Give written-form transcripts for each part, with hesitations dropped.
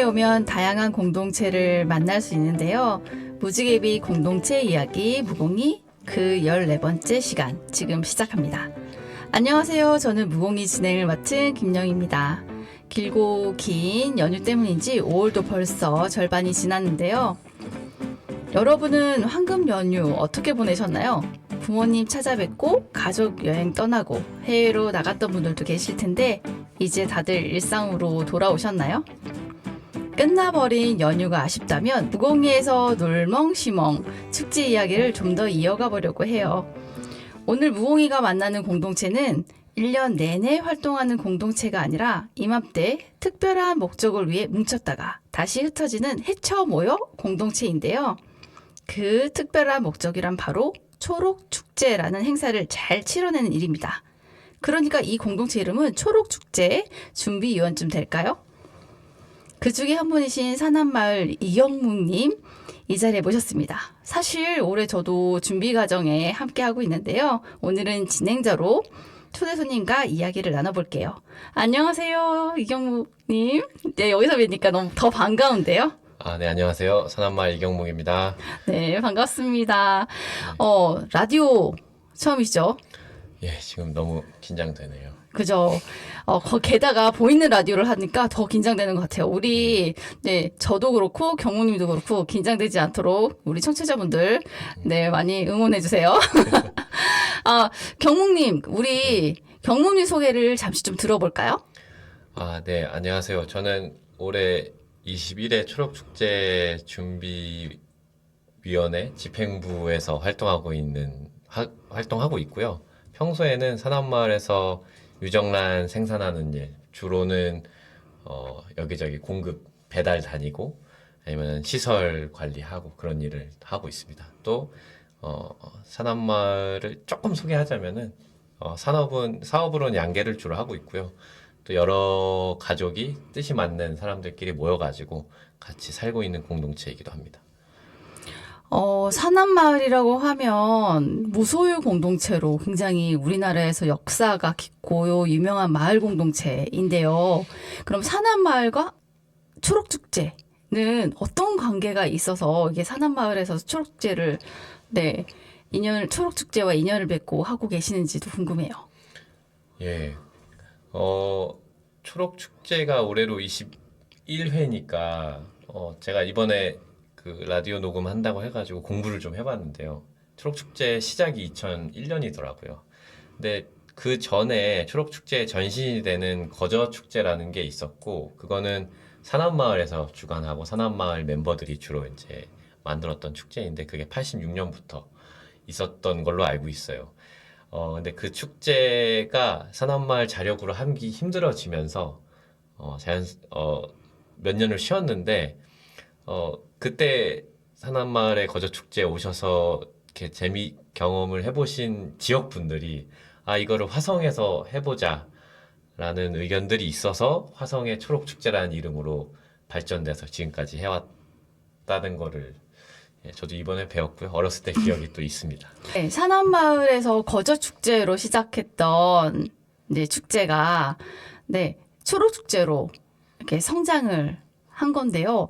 오면 다양한 공동체를 만날 수 있는데요. 무지개비 공동체 이야기 무공이 그 14번째 시간 지금 시작합니다. 안녕하세요. 저는 무공이 진행을 맡은 김영입니다. 길고 긴 연휴 때문인지 5월도 벌써 절반이 지났는데요. 여러분은 황금 연휴 어떻게 보내셨나요? 부모님 찾아뵙고 가족 여행 떠나고 해외로 나갔던 분들도 계실 텐데 이제 다들 일상으로 돌아오셨나요? 끝나버린 연휴가 아쉽다면 무공이에서 놀멍시멍 축제 이야기를 좀 더 이어가 보려고 해요. 오늘 무공이가 만나는 공동체는 1년 내내 활동하는 공동체가 아니라 이맘때 특별한 목적을 위해 뭉쳤다가 다시 흩어지는 해쳐 모여 공동체인데요. 그 특별한 목적이란 바로 초록축제라는 행사를 잘 치러내는 일입니다. 그러니까 이 공동체 이름은 초록축제 준비위원쯤 될까요? 그 중에 한 분이신 산안마을 이경묵님 이 자리에 모셨습니다. 사실 올해 저도 준비 과정에 함께하고 있는데요. 오늘은 진행자로 초대 손님과 이야기를 나눠볼게요. 안녕하세요, 이경묵님. 네, 여기서 뵈니까 너무 더 반가운데요. 네, 안녕하세요. 산안마을 이경묵입니다. 네, 반갑습니다. 라디오 처음이시죠? 예, 지금 너무 긴장되네요. 그죠. 게다가 보이는 라디오를 하니까 더 긴장되는 것 같아요. 네, 저도 그렇고, 경무님도 그렇고, 긴장되지 않도록 우리 청취자분들, 네, 많이 응원해주세요. 경무님, 우리 경무님 소개를 잠시 좀 들어볼까요? 네, 안녕하세요. 저는 올해 21회 초록축제 준비위원회 집행부에서 활동하고 있고요. 평소에는 산안마을에서 유정란 생산하는 일, 주로는 여기저기 공급 배달 다니고 아니면 시설 관리하고 그런 일을 하고 있습니다. 또 산안마을을 조금 소개하자면은 사업으로는 양계를 주로 하고 있고요. 또 여러 가족이 뜻이 맞는 사람들끼리 모여가지고 같이 살고 있는 공동체이기도 합니다. 산안마을이라고 하면 무소유 공동체로 굉장히 우리나라에서 역사가 깊고 유명한 마을 공동체인데요. 그럼 산안마을과 초록축제는 어떤 관계가 있어서 이게 산안마을에서 초록축제를 네, 초록축제와 인연을 맺고 하고 계시는지도 궁금해요. 예, 초록축제가 올해로 21회니까 제가 이번에 그 라디오 녹음한다고 해가지고 공부를 좀 해봤는데요. 초록축제 시작이 2001년이더라고요. 근데 그 전에 초록축제의 전신이 되는 거저축제라는 게 있었고, 그거는 산안마을에서 주관하고 산안마을 멤버들이 주로 이제 만들었던 축제인데, 그게 86년부터 있었던 걸로 알고 있어요. 근데 그 축제가 산안마을 자력으로 하기 힘들어지면서, 몇 년을 쉬었는데, 그때 산안마을의 거저축제에 오셔서 이렇게 경험을 해보신 지역분들이 이거를 화성에서 해보자 라는 의견들이 있어서 화성의 초록축제라는 이름으로 발전돼서 지금까지 해왔다는 거를 저도 이번에 배웠고요. 어렸을 때 기억이 또 있습니다. 네, 산안마을에서 거저축제로 시작했던 이제 축제가 네, 초록축제로 이렇게 성장을 한 건데요.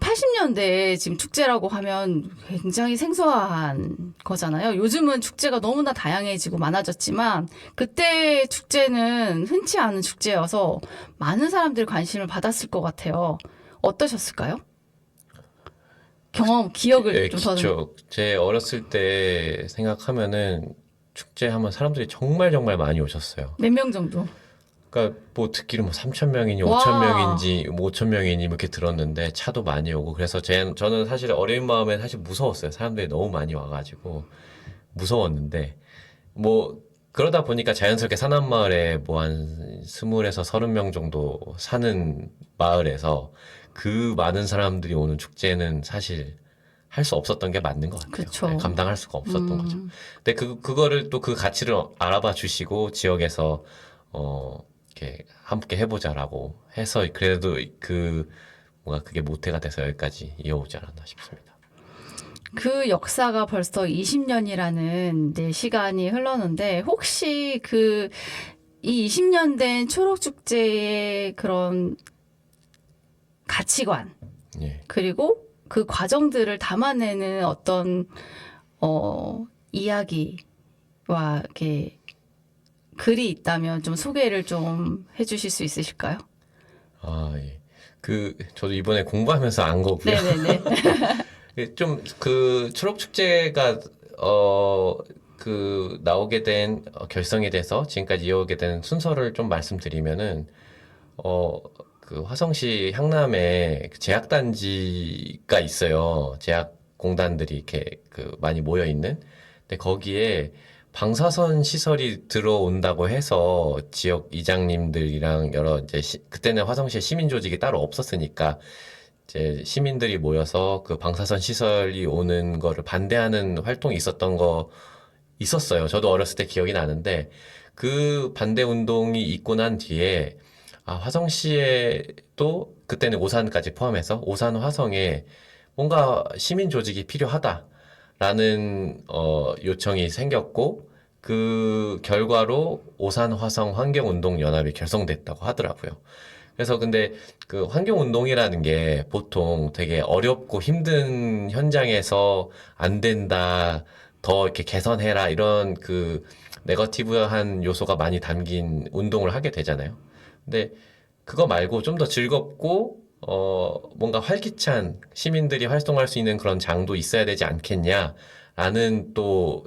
80년대에 지금 축제라고 하면 굉장히 생소한 거잖아요. 요즘은 축제가 너무나 다양해지고 많아졌지만 그때 축제는 흔치 않은 축제여서 많은 사람들이 관심을 받았을 것 같아요. 어떠셨을까요? 기억을 좀 더. 그쵸. 제 어렸을 때 생각하면은 축제 하면 사람들이 정말 정말 많이 오셨어요. 몇 명 정도? 그러니까 뭐 듣기로 뭐 3,000명이니 와. 5,000명인지 뭐 5,000명이니 이렇게 들었는데 차도 많이 오고 그래서 저는 사실 어린 마음에 사실 무서웠어요. 사람들이 너무 많이 와가지고 무서웠는데 뭐 그러다 보니까 자연스럽게 산안마을에 뭐 한 20에서 30명 정도 사는 마을에서 그 많은 사람들이 오는 축제는 사실 할 수 없었던 게 맞는 것 같아요. 그쵸. 네, 감당할 수가 없었던 거죠. 근데 그거를 또 그 가치를 알아봐 주시고 지역에서 이렇게 함께 해보자라고 해서 그래도 뭔가 그게 모태가 돼서 여기까지 이어오지 않았나 싶습니다. 그 역사가 벌써 20년이라는 네, 시간이 흘렀는데 혹시 이 20년 된 초록축제의 그런 가치관 예. 그리고 그 과정들을 담아내는 어떤 이야기와 이렇게 글이 있다면 좀 소개를 좀 해주실 수 있으실까요? 아, 예. 저도 이번에 공부하면서 안 거고요. 네네네. 좀 초록 축제가 나오게 된 결성이 돼서 지금까지 이어오게 된 순서를 좀 말씀드리면은 화성시 향남에 제약단지가 있어요. 제약공단들이 이렇게 많이 모여 있는. 근데 거기에 방사선 시설이 들어온다고 해서 지역 이장님들이랑 그때는 화성시에 시민 조직이 따로 없었으니까 이제 시민들이 모여서 그 방사선 시설이 오는 거를 반대하는 활동이 있었어요. 저도 어렸을 때 기억이 나는데 그 반대 운동이 있고 난 뒤에 화성시에도 그때는 오산까지 포함해서 오산 화성에 뭔가 시민 조직이 필요하다라는 요청이 생겼고 그 결과로 오산 화성 환경운동연합이 결성됐다고 하더라고요. 그래서 근데 그 환경운동이라는 게 보통 되게 어렵고 힘든 현장에서 안 된다, 더 이렇게 개선해라 이런 네거티브한 요소가 많이 담긴 운동을 하게 되잖아요. 근데 그거 말고 좀 더 즐겁고 뭔가 활기찬 시민들이 활동할 수 있는 그런 장도 있어야 되지 않겠냐라는 또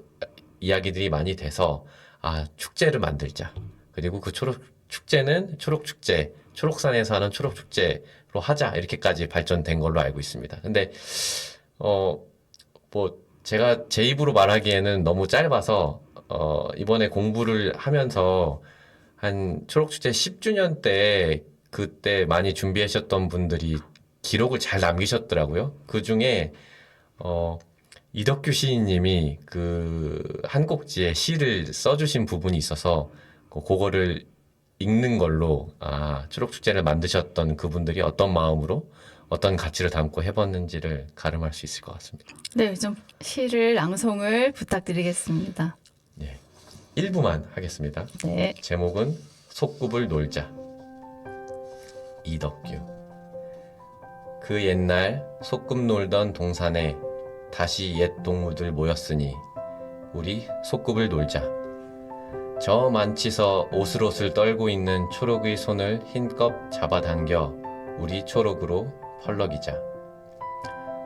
이야기들이 많이 돼서 축제를 만들자. 그리고 그 축제는 초록축제, 초록산에서 하는 초록축제로 하자. 이렇게까지 발전된 걸로 알고 있습니다. 근데 제가 제 입으로 말하기에는 너무 짧아서 이번에 공부를 하면서 한 초록축제 10주년 때 그때 많이 준비하셨던 분들이 기록을 잘 남기셨더라고요. 그 중에 이덕규 시인님이 한 꼭지에 시를 써주신 부분이 있어서 그거를 읽는 걸로 초록축제를 만드셨던 그분들이 어떤 마음으로 어떤 가치를 담고 해봤는지를 가름할 수 있을 것 같습니다. 네, 좀 시를 낭송을 부탁드리겠습니다. 예, 1부만 하겠습니다. 네. 제목은 소꿉을 놀자. 이덕규. 그 옛날 소꿉 놀던 동산에 다시 옛 동무들 모였으니 우리 소꿉을 놀자. 저 만치서 오슬오슬 떨고 있는 초록의 손을 힘껏 잡아당겨 우리 초록으로 펄럭이자.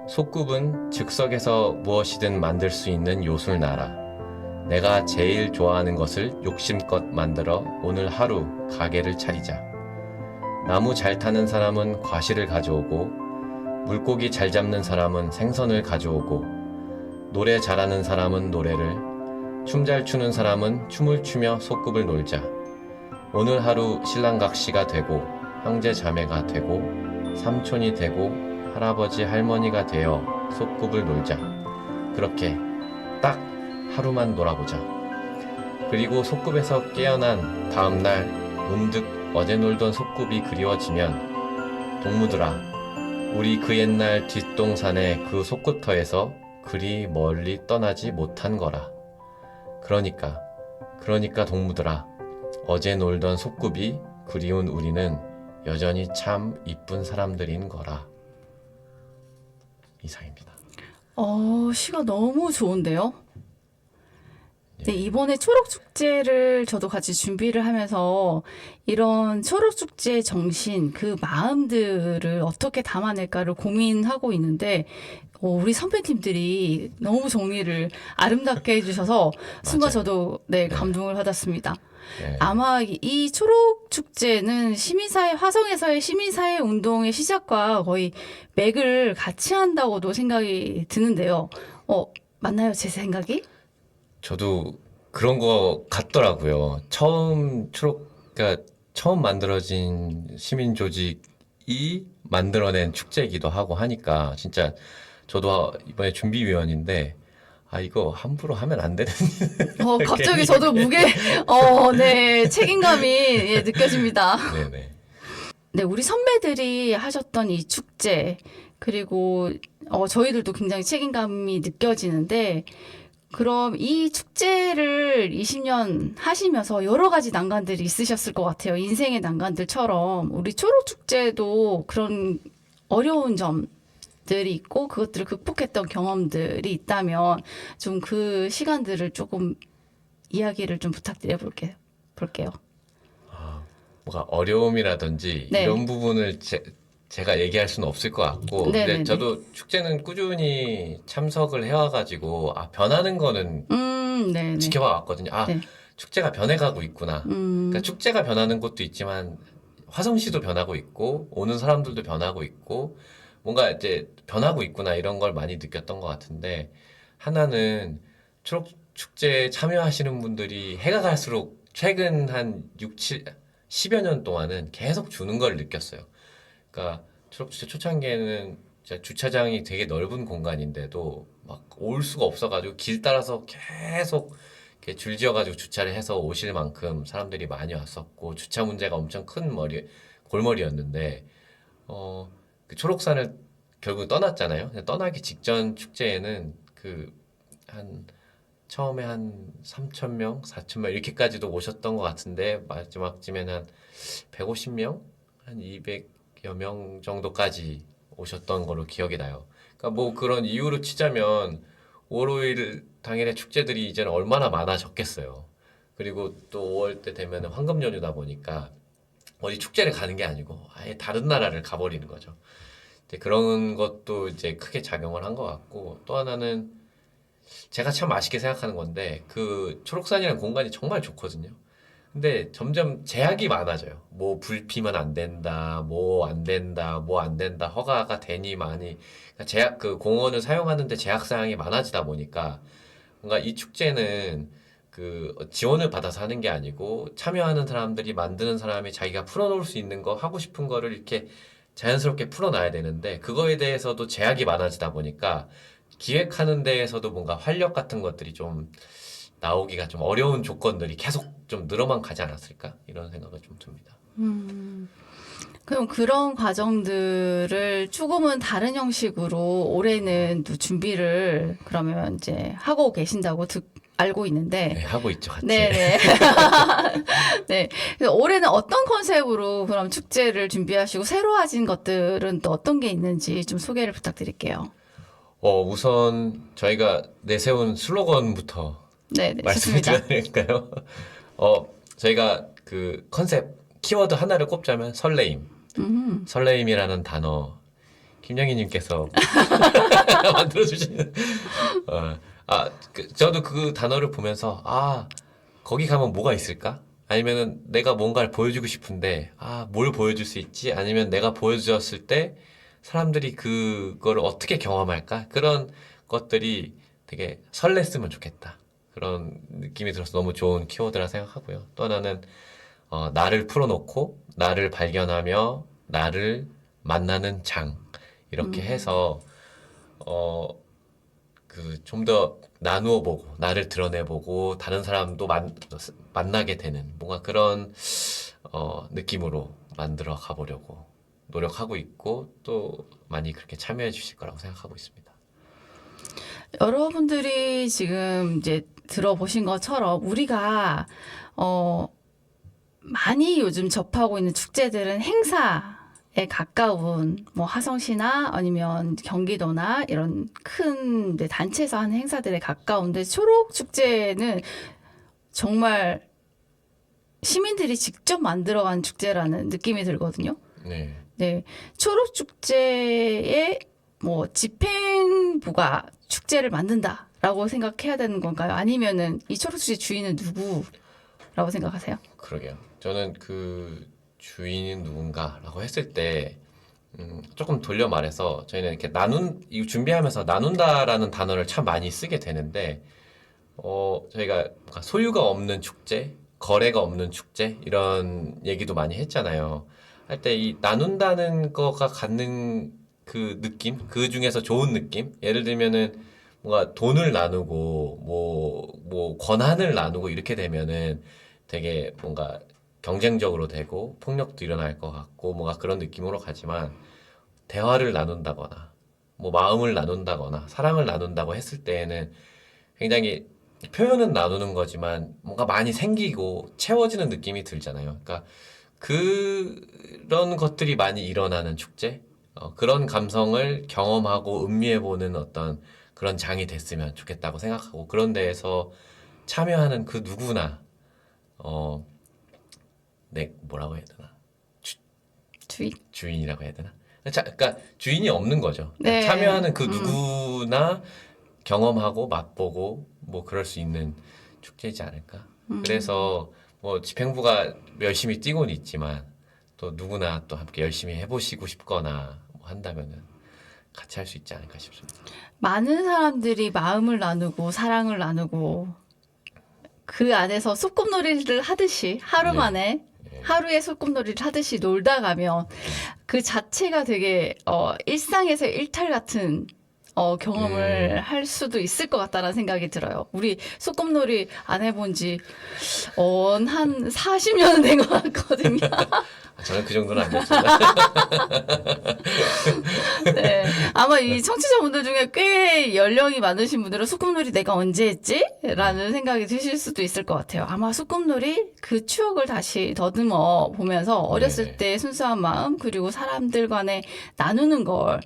소꿉은 즉석에서 무엇이든 만들 수 있는 요술나라. 내가 제일 좋아하는 것을 욕심껏 만들어 오늘 하루 가게를 차리자. 나무 잘 타는 사람은 과실을 가져오고 물고기 잘 잡는 사람은 생선을 가져오고 노래 잘하는 사람은 노래를 춤 잘 추는 사람은 춤을 추며 소꿉을 놀자. 오늘 하루 신랑각시가 되고 형제 자매가 되고 삼촌이 되고 할아버지 할머니가 되어 소꿉을 놀자. 그렇게 딱 하루만 놀아보자. 그리고 소꿉에서 깨어난 다음날 문득 어제 놀던 소꿉이 그리워지면 동무들아, 우리 그 옛날 뒷동산의 그 소꿉터에서 그리 멀리 떠나지 못한 거라. 그러니까 동무들아, 어제 놀던 소꿉이 그리운 우리는 여전히 참 이쁜 사람들인 거라. 이상입니다. 시가 너무 좋은데요? 네, 이번에 초록축제를 저도 같이 준비를 하면서 이런 초록축제 정신, 그 마음들을 어떻게 담아낼까를 고민하고 있는데, 우리 선배님들이 너무 정리를 아름답게 해주셔서 순간 맞아요. 저도 감동을 받았습니다. 네. 아마 이 초록축제는 화성에서의 시민사회 운동의 시작과 거의 맥을 같이 한다고도 생각이 드는데요. 맞나요, 제 생각이? 저도 그런 거 같더라고요. 그러니까 처음 만들어진 시민 조직이 만들어낸 축제이기도 하고 하니까 진짜 저도 이번에 준비위원인데 이거 함부로 하면 안 되는. 갑자기 저도 책임감이 느껴집니다. 네네. 네, 우리 선배들이 하셨던 이 축제, 그리고 저희들도 굉장히 책임감이 느껴지는데, 그럼 이 축제를 20년 하시면서 여러 가지 난관들이 있으셨을 것 같아요. 인생의 난관들처럼. 우리 초록축제도 그런 어려운 점들이 있고 그것들을 극복했던 경험들이 있다면 좀 그 시간들을 조금 이야기를 좀 부탁드려 볼게요. 뭐가 어려움이라든지 네. 이런 부분을 제가 얘기할 수는 없을 것 같고, 근데 네네네. 저도 축제는 꾸준히 참석을 해와가지고, 변하는 거는 네네. 지켜봐 왔거든요. 네. 축제가 변해가고 있구나. 그러니까 축제가 변하는 것도 있지만, 화성시도 변하고 있고, 오는 사람들도 변하고 있고, 뭔가 이제 변하고 있구나, 이런 걸 많이 느꼈던 것 같은데, 하나는 초록축제에 참여하시는 분들이 해가 갈수록 최근 한 6, 7, 10여 년 동안은 계속 주는 걸 느꼈어요. 그러니까 초록축제 초창기에는 진짜 주차장이 되게 넓은 공간인데도 막 올 수가 없어가지고 길 따라서 계속 이렇게 줄 지어가지고 주차를 해서 오실 만큼 사람들이 많이 왔었고 주차 문제가 엄청 큰 골머리였는데 그 초록산을 결국 떠났잖아요. 근데 떠나기 직전 축제에는 한 처음에 한 3천 명, 4천 명 이렇게까지도 오셨던 것 같은데 마지막쯤에는 한 150명, 한 200여 명 정도까지 오셨던 걸로 기억이 나요. 그러니까 뭐 그런 이유로 치자면 5월 5일 당일의 축제들이 이제는 얼마나 많아졌겠어요. 그리고 또 5월 때 되면 황금 연휴다 보니까 어디 축제를 가는 게 아니고 아예 다른 나라를 가버리는 거죠. 이제 그런 것도 이제 크게 작용을 한 것 같고 또 하나는 제가 참 아쉽게 생각하는 건데 그 초록산이라는 공간이 정말 좋거든요. 근데 점점 제약이 많아져요. 뭐 불 피면 안 된다, 뭐 안 된다, 뭐 안 된다, 허가가 되니 많이 그러니까 그 공원을 사용하는데 제약 사항이 많아지다 보니까 뭔가 이 축제는 그 지원을 받아서 하는 게 아니고 참여하는 사람들이 만드는 사람이 자기가 풀어놓을 수 있는 거 하고 싶은 거를 이렇게 자연스럽게 풀어놔야 되는데 그거에 대해서도 제약이 많아지다 보니까 기획하는 데에서도 뭔가 활력 같은 것들이 좀 나오기가 좀 어려운 조건들이 계속 좀 늘어만 가지 않았을까? 이런 생각을 좀 듭니다. 그럼 그런 과정들을 조금은 다른 형식으로 올해는 또 준비를 그러면 이제 하고 계신다고 알고 네, 있는데, 하고 있죠, 같이. 네네. 네. 그래서 올해는 어떤 컨셉으로 그럼 축제를 준비하시고 새로워진 것들은 또 어떤 게 있는지 좀 소개를 부탁드릴게요. 우선 저희가 내세운 슬로건부터 네네. 말씀을 좋습니다. 드려야 될까요? 저희가 그 컨셉, 키워드 하나를 꼽자면 설레임. 설레임이라는 단어, 김영희님께서 만들어주시는, 저도 그 단어를 보면서, 거기 가면 뭐가 있을까? 아니면은 내가 뭔가를 보여주고 싶은데, 뭘 보여줄 수 있지? 아니면 내가 보여주었을 때 사람들이 그거를 어떻게 경험할까? 그런 것들이 되게 설렜으면 좋겠다. 그런 느낌이 들어서 너무 좋은 키워드라 생각하고요. 또 하나는, 나를 풀어놓고, 나를 발견하며, 나를 만나는 장. 이렇게 해서, 어, 좀 더 나누어 보고, 나를 드러내보고, 다른 사람도 만나게 되는, 뭔가 그런, 느낌으로 만들어 가보려고 노력하고 있고, 또 많이 그렇게 참여해 주실 거라고 생각하고 있습니다. 여러분들이 지금 이제 들어보신 것처럼 우리가 많이 요즘 접하고 있는 축제들은 행사에 가까운 뭐 화성시나 아니면 경기도나 이런 큰 단체에서 하는 행사들에 가까운데 초록 축제는 정말 시민들이 직접 만들어간 축제라는 느낌이 들거든요. 네. 네, 초록 축제에 뭐 집행부가 축제를 만든다라고 생각해야 되는 건가요? 아니면은 이 초록 축제 주인은 누구라고 생각하세요? 그러게요. 저는 그 주인은 누군가라고 했을 때, 조금 돌려 말해서 저희는 이렇게 이 준비하면서 나눈다라는 단어를 참 많이 쓰게 되는데, 저희가 뭔가 소유가 없는 축제, 거래가 없는 축제, 이런 얘기도 많이 했잖아요. 할 때 이 나눈다는 거가 갖는 그 느낌, 그 중에서 좋은 느낌? 예를 들면은 뭔가 돈을 나누고, 뭐, 권한을 나누고 이렇게 되면은 되게 뭔가 경쟁적으로 되고 폭력도 일어날 것 같고 뭔가 그런 느낌으로 가지만 대화를 나눈다거나 뭐 마음을 나눈다거나 사랑을 나눈다고 했을 때에는 굉장히 표현은 나누는 거지만 뭔가 많이 생기고 채워지는 느낌이 들잖아요. 그러니까 그런 것들이 많이 일어나는 축제? 그런 감성을 경험하고 음미해보는 어떤 그런 장이 됐으면 좋겠다고 생각하고 그런 데에서 참여하는 그 누구나 뭐라고 해야 되나 주인이라고 해야 되나 그러니까 주인이 없는 거죠. 네. 참여하는 그 누구나 경험하고 맛보고 뭐 그럴 수 있는 축제이지 않을까. 그래서 뭐 집행부가 열심히 뛰고는 있지만 또 누구나 또 함께 열심히 해보시고 싶거나 뭐 한다면은 같이 할 수 있지 않을까 싶습니다. 많은 사람들이 마음을 나누고 사랑을 나누고 그 안에서 소꿉놀이를 하듯이 하루 네. 만에 하루에 소꿉놀이를 하듯이 놀다 가면 그 자체가 되게 일상에서 일탈 같은 경험을 할 수도 있을 것 같다는 생각이 들어요. 우리 소꿉놀이 안 해본 지 한 40년은 된 것 같거든요. 저는 그 정도는 안 됐습니다. 네. 아마 이 청취자분들 중에 꽤 연령이 많으신 분들은 소꿉놀이 내가 언제 했지? 라는 생각이 드실 수도 있을 것 같아요. 아마 소꿉놀이 그 추억을 다시 더듬어 보면서 어렸을 네. 때 순수한 마음 그리고 사람들 간에 나누는 걸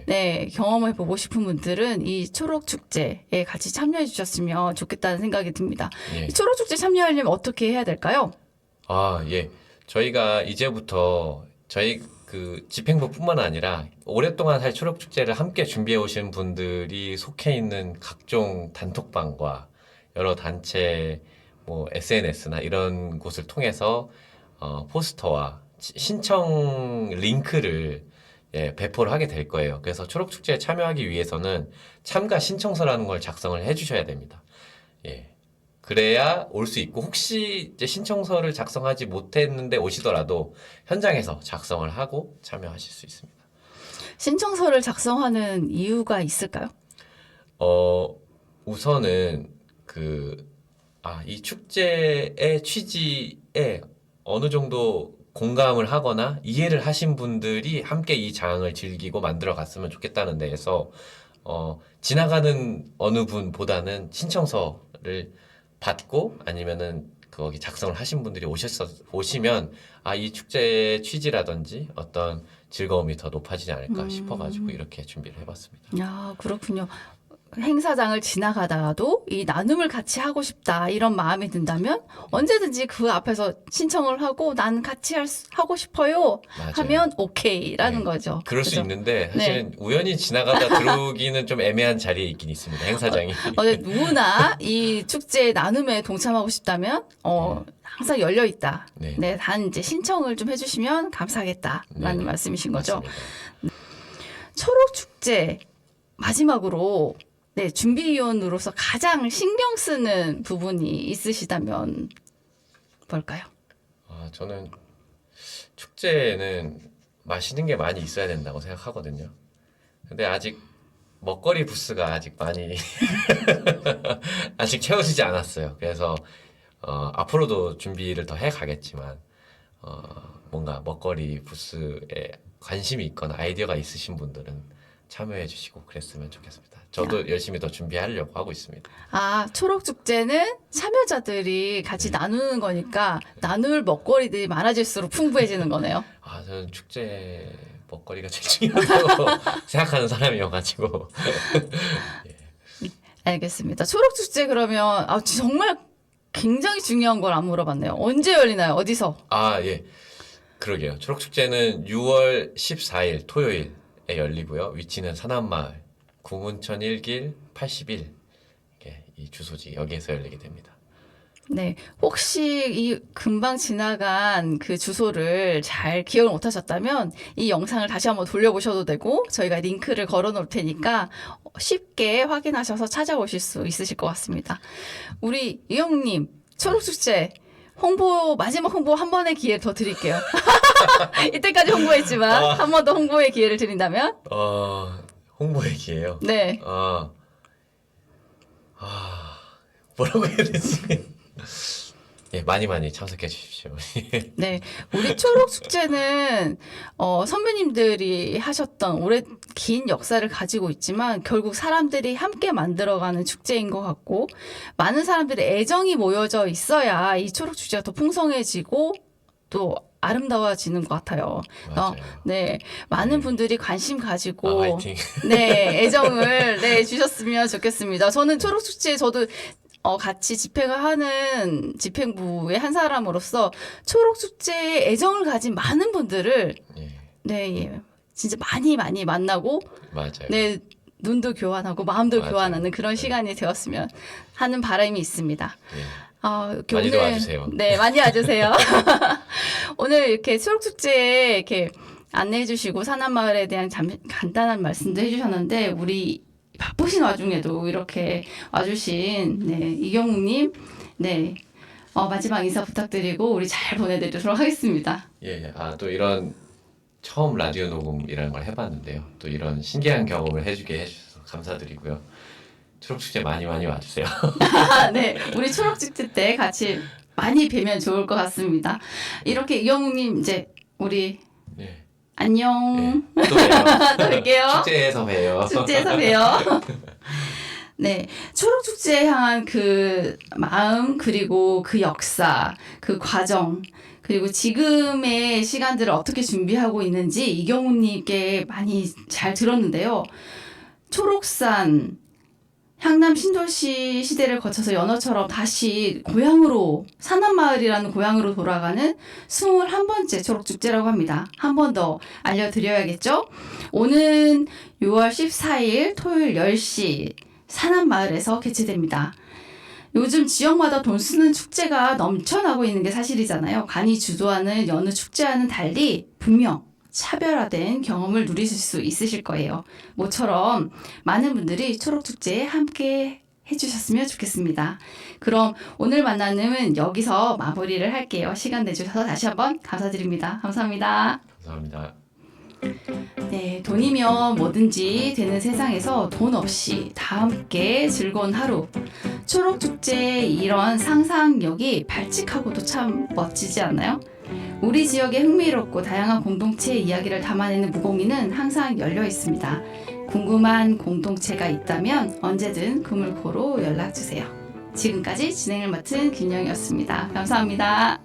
네. 경험해 보고 싶은 분들은 이 초록축제에 같이 참여해 주셨으면 좋겠다는 생각이 듭니다. 예. 이 초록축제 참여하려면 어떻게 해야 될까요? 예. 저희가 이제부터 저희 그 집행부뿐만 아니라 오랫동안 할 초록축제를 함께 준비해 오신 분들이 속해 있는 각종 단톡방과 여러 단체 뭐 SNS나 이런 곳을 통해서 포스터와 신청 링크를 배포를 하게 될 거예요. 그래서 초록축제에 참여하기 위해서는 참가 신청서라는 걸 작성을 해주셔야 됩니다. 예. 그래야 올 수 있고 혹시 이제 신청서를 작성하지 못했는데 오시더라도 현장에서 작성을 하고 참여하실 수 있습니다. 신청서를 작성하는 이유가 있을까요? 우선은 이 축제의 취지에 어느 정도 공감을 하거나 이해를 하신 분들이 함께 이 장을 즐기고 만들어 갔으면 좋겠다는 데에서 지나가는 어느 분보다는 신청서를 받고 아니면은 거기 작성을 하신 분들이 오시면 이 축제의 취지라든지 어떤 즐거움이 더 높아지지 않을까 싶어가지고 이렇게 준비를 해봤습니다. 야, 그렇군요. 행사장을 지나가다가도 이 나눔을 같이 하고 싶다 이런 마음이 든다면 언제든지 그 앞에서 신청을 하고 난 같이 하고 싶어요 맞아요. 하면 오케이라는 거죠. 그럴 수 그죠? 있는데 사실은 우연히 지나가다 들어오기는 좀 애매한 자리에 있긴 있습니다. 행사장이. 누구나 이 축제의 나눔에 동참하고 싶다면 항상 열려 있다. 네. 네, 단 이제 신청을 좀 해주시면 감사하겠다라는 네. 말씀이신 거죠. 맞습니다. 초록 축제 마지막으로 준비위원으로서 가장 신경 쓰는 부분이 있으시다면 뭘까요? 저는 축제에는 맛있는 게 많이 있어야 된다고 생각하거든요. 근데 아직 먹거리 부스가 아직 많이 아직 채워지지 않았어요. 그래서 앞으로도 준비를 더 해가겠지만 뭔가 먹거리 부스에 관심이 있거나 아이디어가 있으신 분들은 참여해 주시고 그랬으면 좋겠습니다. 저도 열심히 더 준비하려고 하고 있습니다. 초록 축제는 참여자들이 같이 나누는 거니까 나눌 먹거리들이 많아질수록 풍부해지는 거네요. 저는 축제 먹거리가 제일 중요하다고 생각하는 사람이어가지고. 알겠습니다. 초록 축제 그러면 정말 굉장히 중요한 걸 안 물어봤네요. 언제 열리나요? 어디서? 예. 그러게요. 초록축제는 6월 14일 토요일에 열리고요. 위치는 사남마을 구문천 1길 81. 이 주소지 여기에서 열리게 됩니다. 네. 혹시 이 금방 지나간 그 주소를 잘 기억을 못 하셨다면 이 영상을 다시 한번 돌려보셔도 되고 저희가 링크를 걸어 놓을 테니까 쉽게 확인하셔서 찾아오실 수 있으실 것 같습니다. 우리 이영님, 초록축제 마지막 홍보 한 번의 기회를 더 드릴게요. 이때까지 홍보했지만 한 번 더 홍보의 기회를 드린다면? 홍보의 기회요? 네. 뭐라고 해야 되지? 많이 참석해 주십시오. 네. 우리 초록축제는, 선배님들이 하셨던 긴 역사를 가지고 있지만 결국 사람들이 함께 만들어가는 축제인 것 같고 많은 사람들의 애정이 모여져 있어야 이 초록축제가 더 풍성해지고 또 아름다워지는 것 같아요. 맞아요. 네, 많은 네. 분들이 관심 가지고 화이팅. 네, 애정을 네, 주셨으면 좋겠습니다. 저는 초록축제 저도 같이 집행을 하는 집행부의 한 사람으로서 초록축제에 애정을 가진 많은 분들을 예, 네, 예, 진짜 많이 만나고 맞아요. 네, 눈도 교환하고 마음도 맞아요. 교환하는 그런 네. 시간이 되었으면 하는 바람이 있습니다. 예. 이렇게 많이도 오늘 와주세요. 네, 많이 와주세요. 오늘 이렇게 초록축제에 이렇게 안내해 주시고 산안마을에 대한 간단한 말씀도 해주셨는데 우리 바쁘신 와중에도 이렇게 와주신 네, 이경욱님 네, 마지막 인사 부탁드리고 우리 잘 보내드리도록 하겠습니다. 예, 또 이런 처음 라디오 녹음이라는 걸 해봤는데요. 또 이런 신기한 경험을 해주게 해주셔서 감사드리고요. 초록축제 많이 와주세요. 네, 우리 초록축제 때 같이 많이 뵈면 좋을 것 같습니다. 이렇게 이경욱님 이제 우리 네. 안녕. 네. 또 봬요. 또 뵐게요. 축제에서 봬요. 축제에서 봬요. 네, 초록축제에 향한 그 마음 그리고 그 역사, 그 과정 그리고 지금의 시간들을 어떻게 준비하고 있는지 이경훈님께 많이 잘 들었는데요. 초록산 향남 신도시 시대를 거쳐서 연어처럼 다시 고향으로 산안마을이라는 고향으로 돌아가는 21번째 초록축제라고 합니다. 한 번 더 알려드려야겠죠? 오는 6월 14일 토요일 10시 산안마을에서 개최됩니다. 요즘 지역마다 돈 쓰는 축제가 넘쳐나고 있는 게 사실이잖아요. 간이 주도하는 여느 축제와는 달리 분명 차별화된 경험을 누리실 수 있으실 거예요. 모처럼 많은 분들이 초록축제에 함께 해주셨으면 좋겠습니다. 그럼 오늘 만나는 여기서 마무리를 할게요. 시간 내주셔서 다시 한번 감사드립니다. 감사합니다. 감사합니다. 네, 돈이면 뭐든지 되는 세상에서 돈 없이 다 함께 즐거운 하루. 초록축제의 이런 상상력이 발칙하고도 참 멋지지 않나요? 우리 지역의 흥미롭고 다양한 공동체의 이야기를 담아내는 무공이는 항상 열려 있습니다. 궁금한 공동체가 있다면 언제든 그물코로 연락주세요. 지금까지 진행을 맡은 김영이었습니다. 감사합니다.